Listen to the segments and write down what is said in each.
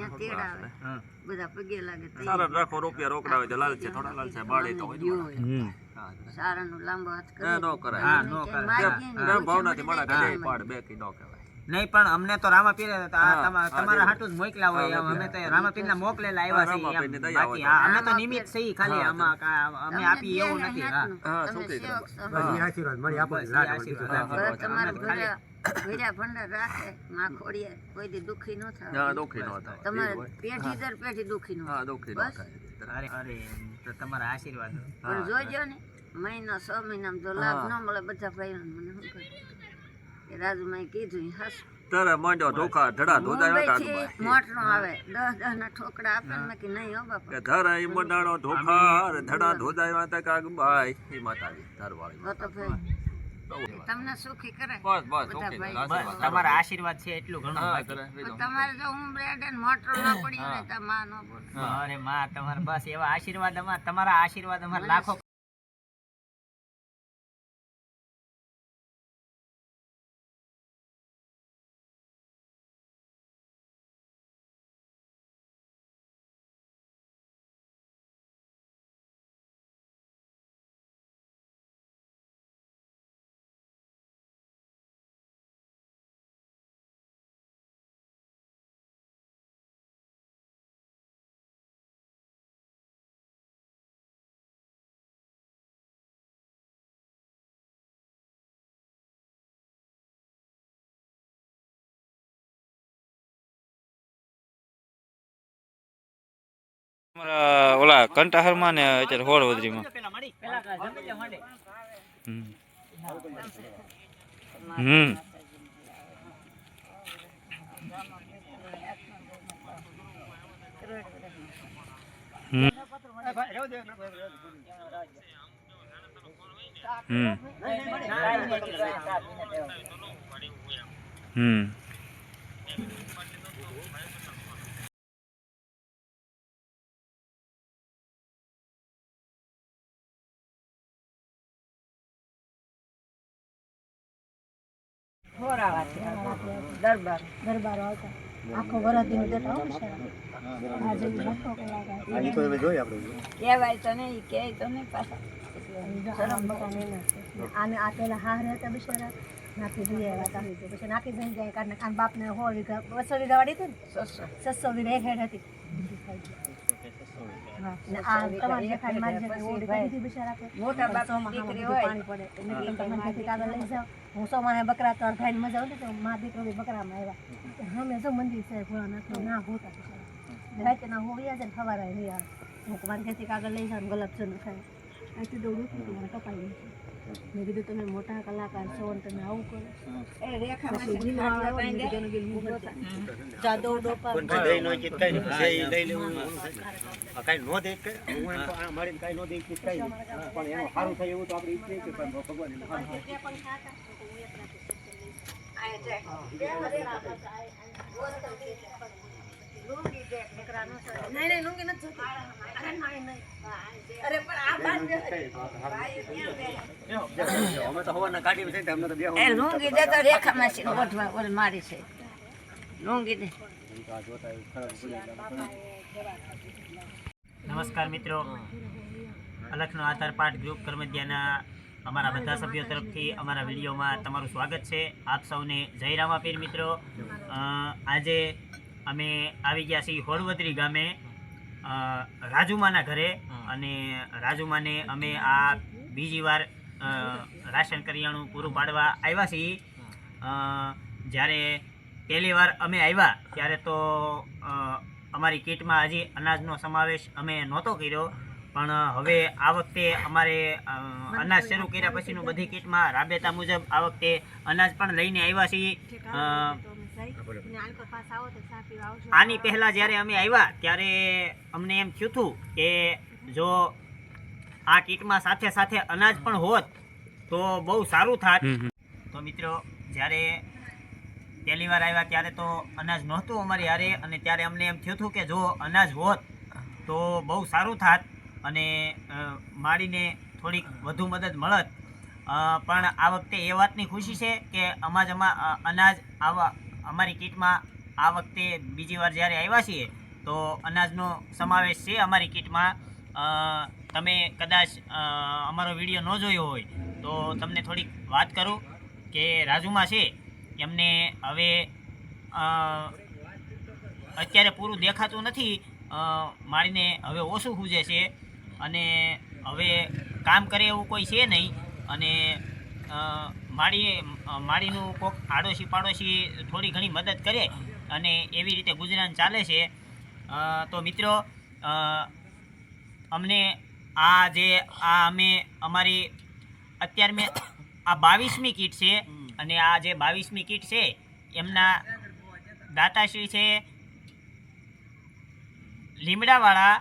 અહીંયા તેડાવે બધા પગે લાગે સારા રાખો રૂપિયા રોકડા હોય તો લાલ છે થોડા લાલ છે બાળે તો હોય સારાનો લાંબો હાથ કરે નો કરાય હા નો કરાય ભાવનાથી મળે કે પાડ બે કી નો કહેવાય નહીં પણ અમને તો રામાપીર તમારા હાટું જ મોકલા હોય અમે તો રામાપીર ના મોકલેલા આવ્યા છે બાકી અમે તો નિમિત્ત છીએ ખાલી આમાં અમે આપી એવું નથી હા શું કે આશીર્વાદ મળી આપો તમારા ઘરે વેરા ભંડાર રાખે માં ખોડીએ કોઈ દી દુખી ન થાય હા દુખી નો થાય તમારે પેઢી દર પેઢી દુખી ન હા દુખી નો થાય અરે અરે તો તમારા આશીર્વાદ પણ જોજો ને મહિનો 6 મહિનામાં જો લાભ ન મળે બધા ભાઈઓ મને શું કહે કે રાજુમાઈ કીધું હસ તારે માંડો ધોખા ધડા ધોદાયો કાક મોટરો આવે 10 ના ઠોકડા આપે ને કે નહીં હો બાપા કે ધરા ઈ મંડાણો ધોખા ધડા ધોદાયો તા કાક બાઈ ઈ માતાજી ધરવાળી તો ભાઈ તમને સુખી કરે બસ બસ ઓકે તમારા આશીર્વાદ છે એટલું ઘણું તમારે જો હું બ્રેડ અને મોટરો ના પડી ને તો માં નો બોલ અરે માં તમારા બસ એવા આશીર્વાદ તમારા આશીર્વાદ અમાર લાખો ઓલા કંટાહરમાં ને અત્યારે હોળવદરીમાં દરબાર આવતા આખો વરદી નું દેતા આજે મોટો કલાકાર કહેવાય તો નહીં કે તો નહીં પાછા આને આ પેલા હારે હતા બિચારા નાખી દઈએ આવ્યા હતા પછી નાખી દઈ જાય કારણ આમ બાપને 100 વીઘા 200 વીઘા વાડી હતી ને 600 વીઘા એક હેડ હતી મોટા બાપ દીકરી હોય પાણી પડે એટલે મને કહેતી કાગળ લઈ જાઓ હું સોમાને બકરા તળ ખાઈને મજા આવતી તો મા દીકરો બી બકરામાં આવ્યા અમે જો મંદિર છે ભોળા નાખો ના હોતા રાતના હોવ્યા છે ને સવારે નહીં આવે હું મારી કહેતી કાગળ લઈ જાઓ ગલબ છે ને ખાય આથી દોડું છું મને કપાઈ ગયું મેં કીધું તમે મોટા કલાકાર છો ને તમે આવું કરો એ રેખા જાદવ ડોપા કઈ નો કે કઈ લઈ લેવું કઈ નો દે કે હું આ મારીને કઈ નો દે કે કઈ પણ એનો સારું થાય એવું તો આપણે ઈચ્છીએ કે ભગવાન એનું સારું અમે તો હવાના કાઢી છે અમને તો એ લુંગી દે તો રેખા માસી ઓઠવા ઓલ મારી છે લુંગી દે નમસ્કાર મિત્રો અલખનો આધાર પાઠ ગ્રુપ કરમદિયાના અમારા બધા સભ્યો તરફથી અમારા વિડીયોમાં તમારું સ્વાગત છે આપ સૌને જય રામાપીર મિત્રો આજે અમે આવી ગયા છીએ હોળવદરી ગામે રાજુમાના ઘરે અને રાજુમાને અમે આ બીજી વાર રાશન કરિયાણું પૂરું પાડવા આવ્યા છીએ જ્યારે પહેલી વાર અમે આવ્યા ત્યારે તો અમારી કીટમાં હજી અનાજનો સમાવેશ અમે નહોતો કર્યો પણ હવે આ વખતે અમારે અનાજ શરૂ કર્યા પછીનું બધી કીટમાં રાબેતા મુજબ આ વખતે અનાજ પણ લઈને આવ્યા છીએ આની પહેલાં જ્યારે અમે આવ્યા ત્યારે અમને એમ થયું હતું કે જો આ કીટમાં સાથે સાથે અનાજ પણ હોત તો બહુ સારું થાત તો મિત્રો જ્યારે પહેલી વાર આવ્યા ત્યારે તો અનાજ નહોતું અમારી હારે અને ત્યારે અમને એમ થયું હતું કે જો અનાજ હોત તો બહુ સારું થાત અને માડીને થોડીક વધુ મદદ મળત પણ આ વખતે એ વાતની ખુશી છે કે અનાજ અમારી કીટમાં આ વખતે બીજી વાર જ્યારે આવ્યા છીએ તો અનાજનો સમાવેશ છે અમારી કીટમાં. તમે કદાચ અમારો વિડીયો ન જોયો હોય તો તમને થોડીક વાત કરું કે રાજુમાં છે એમને હવે અત્યારે પૂરું દેખાતું નથી, માળીને હવે ઓછું સૂજે છે અને હવે કામ કરે એવું કોઈ છે નહીં અને માળીનું કોક આડોશી પાડોશી થોડી ઘણી મદદ કરે અને એવી રીતે ગુજરાન ચાલે છે. તો મિત્રો અમને અમે અમારી અત્યારે મેં આ 22મી કીટ છે અને આ જે 22મી કીટ છે એમના દાતાશ્રી છે લીમડાવાળા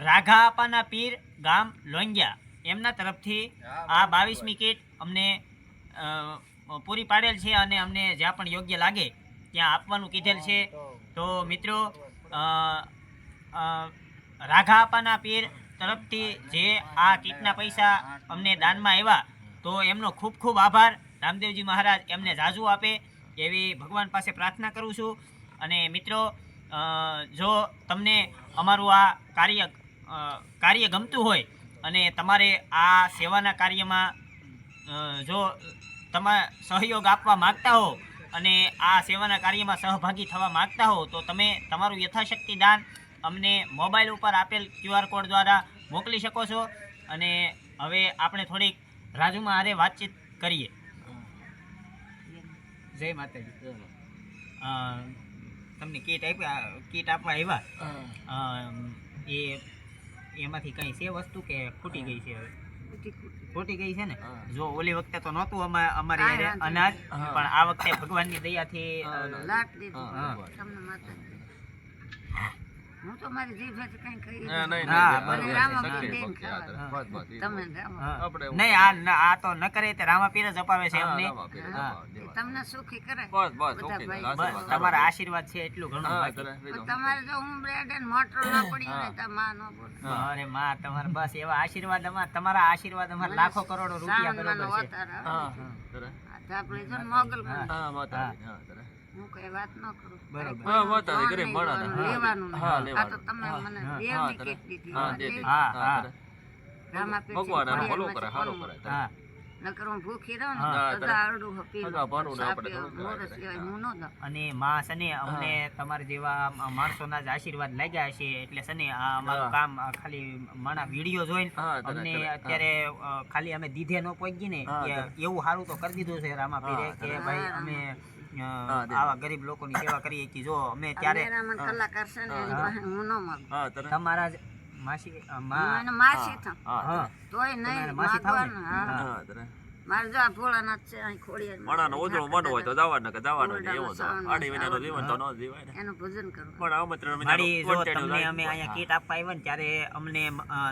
રાઘાપાના પીર ગામ લોંગિયા, એમના તરફથી આ 22મી કીટ અમને પૂરી પાડેલ છે અને અમને જ્યાં પણ યોગ્ય લાગે ત્યાં આપવાનું કીધેલ છે. તો મિત્રો રાઘાપાના પીર તરફથી જે આ કીટના પૈસા અમને દાનમાં આવ્યા તો એમનો ખૂબ ખૂબ આભાર. રામદેવજી મહારાજ એમને જાજુ આપે એવી ભગવાન પાસે પ્રાર્થના કરું છું. અને મિત્રો જો તમને અમારું આ કાર્ય ગમતું હોય અને તમારે આ સેવાના કાર્યમાં જો તમે સહયોગ આપવા માગતા હો અને આ સેવાના કાર્યમાં સહભાગી થવા માગતા હો તો તમે તમારું યથાશક્તિ દાન અમને મોબાઈલ ઉપર આપેલ QR કોડ દ્વારા મોકલી શકો છો. અને હવે આપણે થોડીક રાજુમાં હારે વાતચીત કરીએ. જય માતાજી. તમને કીટ આપવા આવ્યા એમાંથી કઈ છે વસ્તુ કે ખૂટી ગઈ છે? હવે ખોટી ગઈ છે ને. જો ઓલી વખતે તો નહોતું અમારી હારે અનાજ, પણ આ વખતે ભગવાનની દયાથી લાટ દીધું તમને માતાજી. હું તો મારી જીભેથી કંઈ કહી હા, મને બરાબર. રામાપીર દેન ખાવા. તમે રામા નહીં આ તો ન કરે તે રામાપીર જ અપાવે છે અમને. તમને સુખી કરે બસ બધા સુખી ભાઈ. થાય. બસ તમારા આશીર્વાદ છે એટલું ઘણું બાકી. પણ તમારે જો હું બ્રેડ અને મોટર ના પડી ને તો માં નો બોલ. અરે માં તમારા બસ એવા આશીર્વાદ તમારા આશીર્વાદ અમારા લાખો કરોડો રૂપિયા બરોબર છે. આપણે જો મોગલ માં હા માતાજી, હા તરે. હું કઈ વાત ન કરું. બરોબર. હા, માતાજી, ગરીબ માણસ. લેવાનું નહીં. હા, આ તો તમે મને દેવની કીટ દીધી. હા, દેવી. હા, હા, હા. તરે. રામાપીર ભગવાન આને ફળિયામાં ભલું કરે, સારું કરે. તરે. હા. નકર હું ભૂખી રહું હા, ને તરે. તો દારૂ પીવું. અગા ભણવું ને આપણે સાપ્યો, થોડું મોરસ કરાય. લેવાય, હું ન દઉં. અને માં સને અમને તમારા જેવા માણસોના જ આશીર્વાદ લાગ્યા છે એટલે સને આ અમારું કામ ખાલી મારા વિડીયો જોઈને હા, તરત, અમને તરત. અત્યારે ખાલી અમે દીધે ન પહોંચી ને હા, કે તરત. એવું સારું તો કરી દીધું છે રામાપીરે હા, કે તરત. ભાઈ અમે હા, આવા ગરીબ લોકોની સેવા કરીએ કે જો અમે ત્યારે મેરામણ કલાકાર છે ને એની પાસે હું ન માગું. હા, તરે. તમારા જ માસી હું એને માસી થાઉં. હા, હા તોય તમારે નહીં માસી થાવ ને? માગવાનું. હા. હા, તરે. મારે જો આ ભોળાનાથ છે અહીં ખોડિયાર માણાનો ઓજળો મન હોય તો જવાનું કે જવાનું નહીં, એવો તો ઓરડામાં આડી વિનાનો જીવન તો ન જીવાય ને. એનું ભજન કરવું. પણ આમંત્રણ મારી જો વિનાનું તમને content અમે હોય. અહીંયા કીટ આપવા આવ્યા ને ત્યારે અમને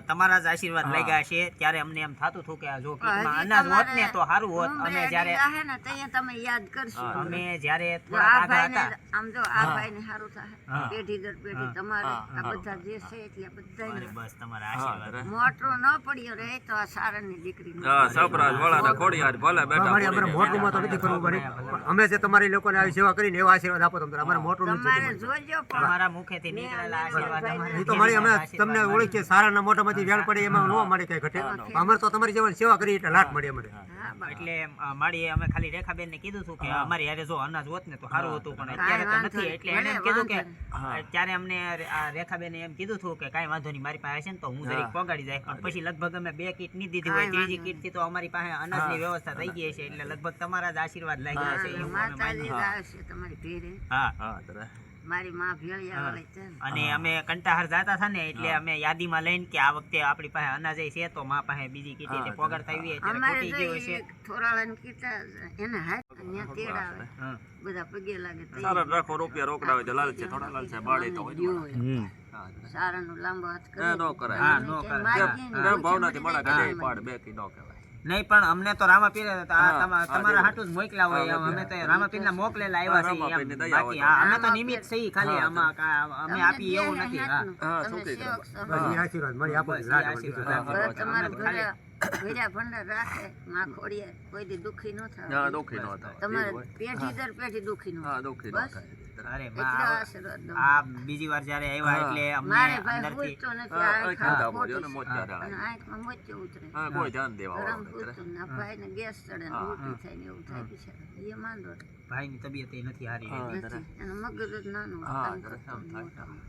તમારા જ આશીર્વાદ લાગ્યા છે. ત્યારે અમને એમ થતું હતું કે આ જો કીટમાં હજી અનાજ હોત ને તમારે તો સારું હોત. ઉંમરે અમે જ્યારે જાહે ને ત્યાં તમે યાદ કરશો. અમે જ્યારે જો થોડા આ આઘા ભાઈને હતા આમ જો આ ભાઈને સારું થાય હા. પેઢી દર પેઢી હા. તમારે હા, આ હા. બધા જે છે એટલે અરે બધા બસ તમારા હા, આશીર્વાદ. તરે. મોટરો ન પડ્યો રહે તો આ સારણની દીકરી હા, સપરાજ વાળાના ખોડિયાર ભલે બેઠા અમારે ખોડીને. મોટુંમાં તો નથી કરવું પડે પણ અમે જે તમારી લોકોને આવી સેવા કરીને એવા આશીર્વાદ આપો તમને અમારે મોટું નથી તમારે જોતું. જોજો પણ તમારા મુખેથી નીકળેલા આશીર્વાદ અમારા એ તો મળી અમે તમને ઓળખીએ સારાના મોઢામાંથી વેળ પડે એમાં ન મળે કઈ ઘટે અમારે તો તમારી જેવા સેવા કરી એટલે લાટ મળે અમારે. હા બસ. એટલે માળીએ અમે ખાલી રેખાબેનને કીધું હતું કે અમારી હારે જો અનાજ હોત ને તો સારું હતું પણ અત્યારે તો વાંધો નથી. નહીં. એટલે એને એમ ભલે કીધું કે વાંધો ત્યારે અમને આ રેખાબેને એમ કીધું હતું કે કાંઈ વાંધો નહીં મારી પાસે છે ને તો હું જરીક પગાડી જાય. પણ પછી લગભગ અમે 2 કીટ નહીં દીધી હોય, ત્રીજી કીટથી તો અમારી પાસે અનાજની વ્યવસ્થા થઈ ગઈ છે એટલે લગભગ તમારા જ આશીર્વાદ લાગ્યા છે એવું અમે માતાજી માનીએ. આવશે તમારી ભેરે. હા. હા, તરે. મારી માં ભેળિયા વાળી છે ને. અને અમે કંટાહર જાતા હતા ને એટલે અમે યાદીમાં લઈને કે આ વખતે આપણી પાસે અનાજ છે તો મા પાસે બીજી કીટી તે પોગાડતા આવીએ ત્યારે અમારે ખોટી જો ગયું હશે. એક થોરાળાની કીટા એને હાથ ત્યાં તેડા આવે હા. બધા પગે લાગે તે સારા રાખો રૂપિયા રોકડા હોય તો લાલચે થોડા લાલચે બાળી તો હોય. દ્યો હોય. હા, તરે. સારાનો લાંબો હાથ એ કરે ન કરાય. હા, અને નો કે કરાય. માગીએ ને એમ ઓછી ભાવનાથી મળી મળે કે જાય બે તો પાડ બે કી ન કહેવાય. નહીં પણ અમને તો રામાપીર તમારા હા, હાટું જ મોકલા હોય એમ. અમે તો રામાપીરના મોકલેલા આવ્યા છીએ રામાપીરની એમ. દયા બાકી હોય. હા, અમે તો નિમિત્ત છીએ ખાલી હા, આમાં અમે આપી એવું નથી. હા હા, તમે શું કીધું? સેવક છો. બસ એ આશીર્વાદ મળી આપો બસ એ લાટ મળે આશીર્વાદ બીજું આપો. હવે તમારા ઘરે ભેજા ભંડાર રાખે માં ખોડીએ કોઈ દી દુખી ન થાય ના દુઃખી ન થાય તમારે પેઢી દર પેઢી દુખી ન હા થાય દુઃખી ન બસ થાય અરે એટલો માં આશીર્વાદ દઉં આ બીજી વાર જ્યારે આવ્યા એટલે અમને મારે ભાઈ અંદરથી પૂછતો નથી હા, આંખ ખાધા આંખ બોલ્યો ને ખોટી મોજા છે. અને ડાળા. આંખમાં મોતિયો ઉતરે હા કોઈ ધ્યાન દેવા ગરમ વાળો નહીં. પૂછતું ના ભાઈને ગેસ ચડે ને ઉલટી થાય ને એવું થાય બિચારા એ માંદો રહે. ભાઈની તબિયત એ નથી હારી હા, રહેતી. જરા. નથી એનું મગજ જ નાનું હા, કામ જરા કરતું આમ થાય. મોટામાં.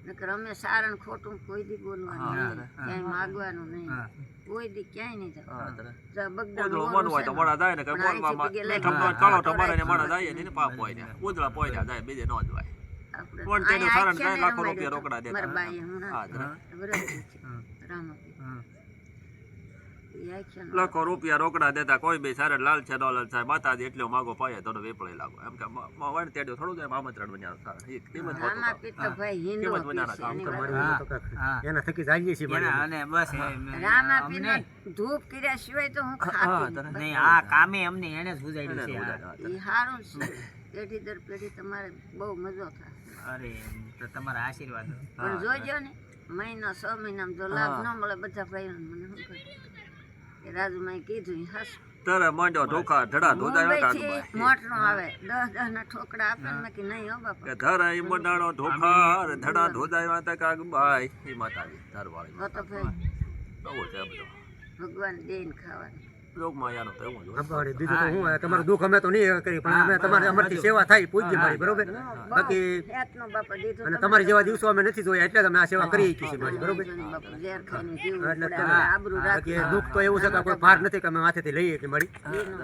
નકર અમે સારણ ખોટું કોઈ દી બોલવાનું હા, નહીં ક્યાંય માગવાનું નહીં કોઈ દી ક્યાંય નહીં જવાનું. હા, જરા. જા બગદાણ ઉજળું ઓરું મન હોય તો છે ને. મોડા જાય ને કઈ પણ બોલવામાં અહીંથી પગે ઠમનો લાગી. કાળો ટમારે ને મોડા જાય ને એને પાપ હોય ને ઉજળા પોયડા જાય બીજે ન જવાય આપણે કોણ તેનું અહીંયા સારણ આખ્યાને થાય લાખો રમાડ્યો રૂપિયા હતો. રોકડા દેતા. મારા બાઈએ હમણાં હા, જરા. વરસથી છે. રામાપીર. એ આખ્યાનો લાખો રૂપિયા રોકડા દેતા કોઈ બી સારે લાલ છે ડોલર છે માતાજી એટલો માગો પાયે તો વેપળે લાગો એમ કે વણ તેડ્યો થોડું જાય આમંત્રણ બન્યા સારા એક કિંમત હોતું રામાપીર તો ભાઈ હિન્દુ કિંમત પીર બનાના છે. કામ એની તમારે. વાત હા. એના થકી જઈએ છીએ એના અને બસ રામાપીરનો ધૂપ કર્યા સિવાય તો હું ખાતી જરા. નથી. નહીં આ કામે અમને એને જ ઉજાડ્યું એને છે આ. ઉડાડ્યા. એ સારું છે પેઢી દર પેઢી તમારે બહુ મજો થાય અરે તો તમારા આશીર્વાદ પણ જોજો ને મહિનો 6 મહિનામાં જો લાભ ન મળે બધા ભાઈઓને મને શું કહે કે રાજુમાએ કીધું ઈ હાચું. તારે માંડ્યો ઢોકા ધડા ધોજાય મુંબઈથી કાગમાં. મોટરો આવે 10 ના ઠોકડા આપે ને મેં કીધું નહીં હો બાપા કે ધરા ઈ મંડાણો ઢોકા ધડા ધોજાય તા કાગબાઈ એ માતાજી ધરવાળી તો તો ભાઈ બહુ છે આ બધું ભગવાન દેન ખાવાનું લોકમાં યાનો તો એવું જ હોય. આપણે બીજું તો શું તમારું દુઃખ અમે તો નહીં કરી પણ અમે તમારે અમારથી સેવા થાય પૂજ્ય મારી બરોબર બાકી હેતનો બાપા દીધો અને તમારી જેવા દિવસો અમે નથી જોયા એટલે જ અમે આ સેવા કરી છીએ મારી બરોબર બાપા ઝેર ખાઈને જીવવું એટલે પડે. તમે- આપણે આબરૂ બાકી રાખવી. દુઃખ તો એવું છે કે કોઈ ભાર નથી કે અમે માથેથી લઈએ કે મારી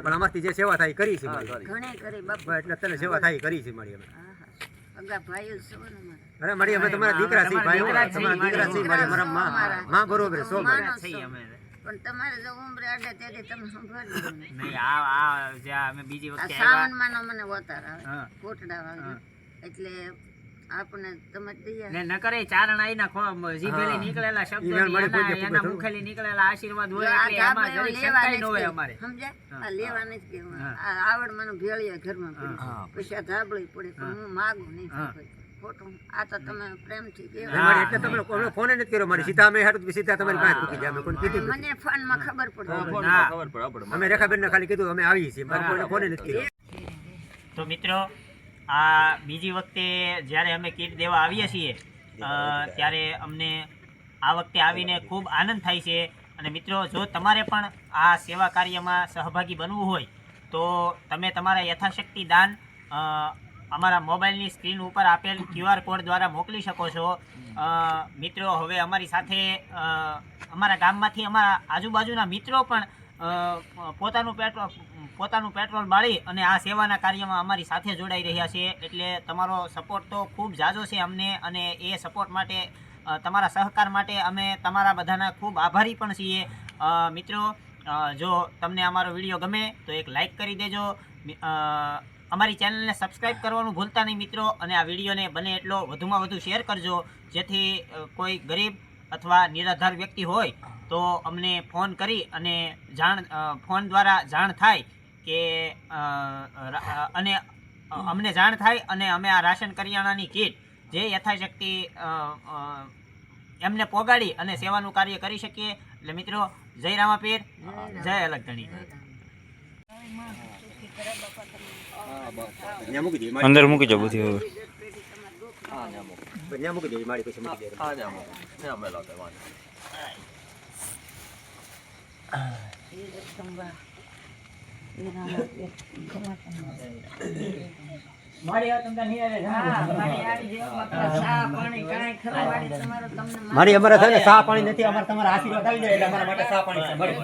પણ અમારથી જે સેવા થાય એ કરી છે મારી ઘણે કરી બાપા બસ એટલે તને સેવા થાય એ કરી છે મારી અમે આહા. અગા ભાઈઓ છો ને મારા. અરે મારી અમે તમારા દીકરા છીએ ભાઈ તમારા દીકરા છીએ મારી અમારા માં બરોબર સો માનો થઈ છો. અમે પણ તમારે જો ઉંમરે અડે તેથી તમે સંભાળ્યું નહીં. નહીં આ જ્યાં અમે બીજી આ વખતે શ્રાવણ આવ્યા માનો મને વતાર આવે હા. કોટડા વાગે એટલે આપણે તમે દયા ને ન કરે ચારણ આઈના જીભેલી નીકળેલા શબ્દો ઈ મારી પૂજ્ય એના પૂજ્ય મુખેલી નીકળેલા આશીર્વાદ હોય આ એટલે એમાં ગાબડા જરીક લેવા શંકાય ન હોય નથી અમારે સમજ્યા? આ લેવા નથી કહેવું. હા. આ આવડમાંનું ભેળીએ ઘરમાં પડ્યું. પછી આ ધાબળી પડે પણ હું માગું નહીં ખોટું. આ તો તમે પ્રેમથી કહેવા. મારી એટલે તમે અમે ફોન નથી કર્યો મારી સીધા અમે હાટું સીધા તમારી પાસે મૂકી ગયા અમે કોઈ કીધું નથી. મને ફોનમાં ખબર પડી ફોનમાં ખબર પડે આપણે. અમે રેખાબેનને ખાલી કીધું અમે આવીએ છીએ બાકી કોઈને ફોન નથી કર્યો તો મિત્રો આ બીજી વખતે જ્યારે અમે કીટ દેવા આવીએ છીએ ત્યારે અમને આ વખતે આવીને ખૂબ આનંદ થાય છે. અને મિત્રો જો તમારે પણ આ સેવા કાર્યમાં સહભાગી બનવું હોય તો તમે તમારા યથાશક્તિ દાન અમારા મોબાઈલની સ્ક્રીન ઉપર આપેલ QR કોડ દ્વારા મોકલી શકો છો. મિત્રો હવે અમારી સાથે અમારા ગામમાંથી અમારા આજુબાજુના મિત્રો પણ પોતાનું પેટ્રોલ બાળી અને આ સેવાના કાર્યમાં અમારી સાથે જોડાઈ રહ્યા છે. એટલે તમારો સપોર્ટ તો ખૂબ ઝાઝો છે અમને અને એ સપોર્ટ માટે તમારા સહકાર માટે અમે તમારા બધાના ખૂબ આભારી પણ છીએ. મિત્રો જો તમને અમારો વિડીયો ગમે તો એક લાઈક કરી દેજો. અમારી ચેનલને સબસ્ક્રાઈબ કરવાનું ભૂલતા નહીં મિત્રો. અને આ વિડીયોને બને એટલો વધુમાં વધુ શેર કરજો જેથી કોઈ ગરીબ અથવા નિરાધાર વ્યક્તિ હોય તો અમને ફોન કરી અને ફોન દ્વારા જાણ થાય કે અને અમને જાણ થાય અને અમે આ રાશન કરિયાણાની કીટ જે યથાશક્તિ એમને પોગાડી અને સેવાનું કાર્ય કરી શકીએ. એટલે મિત્રો જય રામાપીર, જય અલગધણી. ત્યાં મૂકી દઈએ અંદર મૂકી જાવ બધી હવે ત્યાં મૂકી દઈએ મારી પછી મૂકી દઈએ હા ને આમાં. ને અમે લાગે વાંધો. મારી અમારે છે ને ચા પાણી નથી અમારે તમારા આશીર્વાદ આવી જાય એટલે અમારા માટે ચા પાણી છે મળી.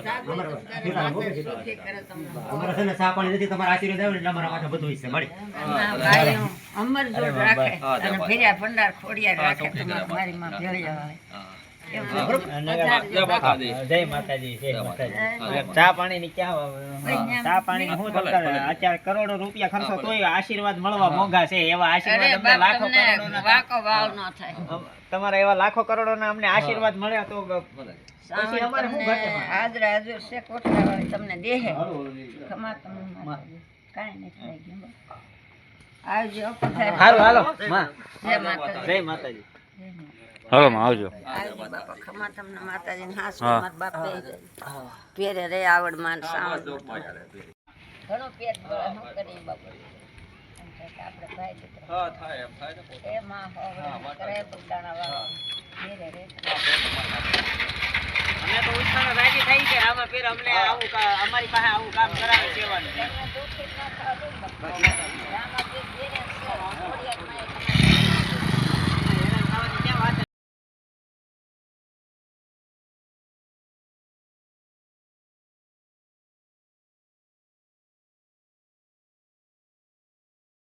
અમારે છે ને ચા પાણી નથી તમારા આશીર્વાદ આવે એટલે અમારા માટે બધું છે મળી. અમર જોડ રાખે અને ભેજા ભંડાર ખોડિયા રાખે તમારે મારી માં ભેળિયા આવે. જય માતાજી, જય માતાજી. ચા પાણી ની ક્યાં ચા પાણી શું અત્યારે કરોડો રૂપિયા ખર્ચો તોય આશીર્વાદ મળવા મોંઘા છે. એવા આશીર્વાદ અમને લાખો કરોડોના વાકો વાવ ન થાય. તમારા એવા લાખો કરોડોના અમને આશીર્વાદ મળ્યા તો પછી અમારે શું ઘટે? હાજરા હાજર છે કોઠાવાળી તમને દેહે ખમા તમને માતાજી. કાંઈ નથી થઈ ગયું. આવજો પધારો. હાલો હાલો માં. જય માતાજી. જય માતાજી. જય માતાજી. હાલો માં આવજો આવજો બાપા ખમા તમને માતાજીને હાસ હા. મારા બાપ પેરે રે આવડ માન સાવડ ઘણો પેટ બળે શું કરીએ બાપા આપણે ભાઈ દીકરો એ માં હવે કરે બગડાણા વાળા મેરે રે અમે તો ઉત્સાહ રાજી થઈ કે આમાં ફેર અમને આવું અમારી પાસે આવું કામ કરાવે સેવાનું દુઃખી ના થવા દો બાપા રામા જે